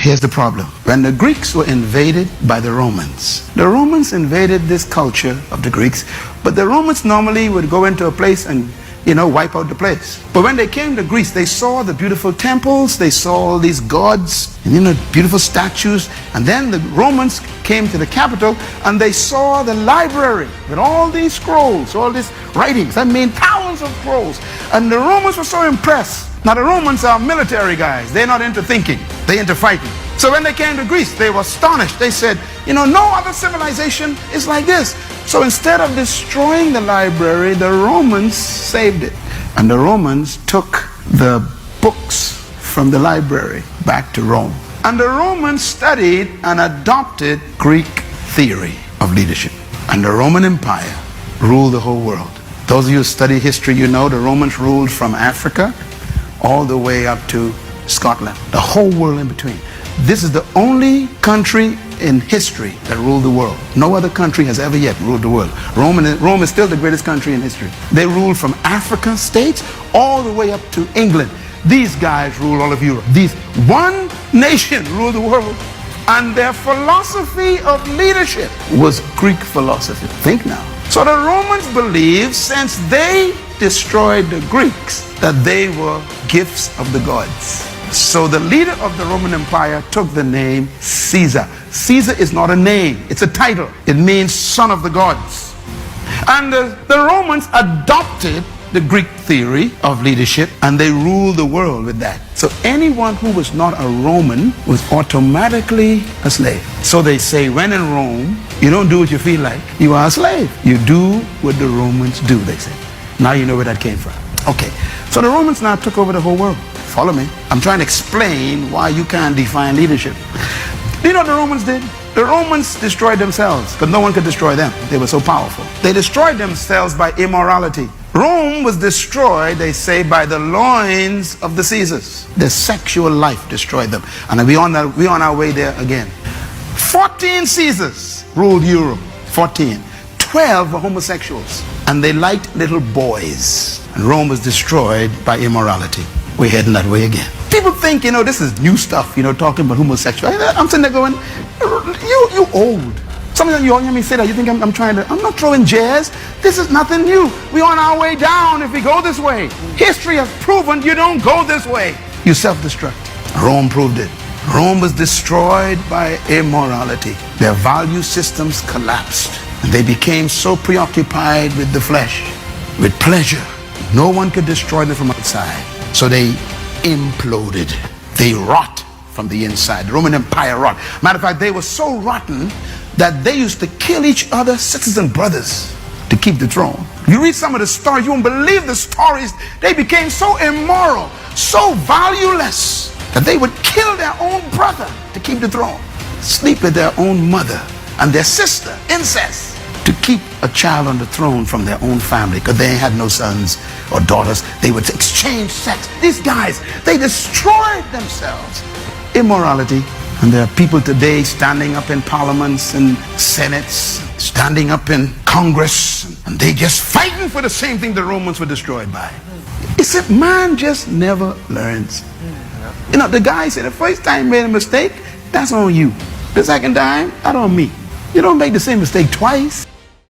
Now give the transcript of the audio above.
Here's the problem. When the Greeks were invaded by the Romans invaded this culture of the Greeks, but the Romans normally would go into a place and wipe out the place. But when they came to Greece, they saw the beautiful temples, they saw all these gods, and beautiful statues. And then the Romans came to the capital and they saw the library with all these scrolls, all these writings. I mean, thousands of scrolls. And the Romans were so impressed. Now the Romans are military guys. They're not into thinking, they're into fighting. So when they came to Greece, they were astonished. They said, no other civilization is like this. So instead of destroying the library, the Romans saved it. And the Romans took the books from the library back to Rome. And the Romans studied and adopted Greek theory of leadership. And the Roman Empire ruled the whole world. Those of you who study history, the Romans ruled from Africa all the way up to Scotland, the whole world in between. This is the only country in history that ruled the world. No other country has ever yet ruled the world. Rome is still the greatest country in history. They ruled from African states all the way up to England. These guys rule all of Europe. These one nation ruled the world. And their philosophy of leadership was Greek philosophy. Think now. So the Romans believed, since they destroyed the Greeks, that they were gifts of the gods. So the leader of the Roman Empire took the name Caesar. Caesar is not a name, it's a title. It means son of the gods. And the Romans adopted the Greek theory of leadership, and they ruled the world with that. So anyone who was not a Roman was automatically a slave. So they say, when in Rome, you don't do what you feel like, you are a slave. You do what the Romans do, they say. Now you know where that came from. Okay, so the Romans now took over the whole world. Follow me. I'm trying to explain why you can't define leadership. Do you know what the Romans did? The Romans destroyed themselves, but no one could destroy them. They were so powerful. They destroyed themselves by immorality. Rome was destroyed, they say, by the loins of the Caesars. Their sexual life destroyed them. And we're on our way there again. 14 Caesars ruled Europe. 14. 12 were homosexuals. And they liked little boys. And Rome was destroyed by immorality. We're heading that way again. People think, this is new stuff, talking about homosexuality. I'm sitting there going, you old. Some of you hear me say that, you think I'm not throwing jazz. This is nothing new. We're on our way down if we go this way. History has proven you don't go this way. You self-destruct. Rome proved it. Rome was destroyed by immorality. Their value systems collapsed. And they became so preoccupied with the flesh, with pleasure. No one could destroy them from outside. So they imploded. They rot from the inside. The Roman Empire rot. Matter of fact, they were so rotten that they used to kill each other, citizen brothers, to keep the throne. You read some of the stories, you won't believe the stories. They became so immoral, so valueless, that they would kill their own brother to keep the throne. Sleep with their own mother and their sister, incest, to keep a child on the throne from their own family, because they had no sons or daughters. They would exchange sex. These guys, they destroyed themselves. Immorality. And there are people today standing up in parliaments and senates, standing up in Congress, and they just fighting for the same thing the Romans were destroyed by. It's that man just never learns. The guy said the first time you made a mistake, that's on you. The second time, that's on me. You don't make the same mistake twice.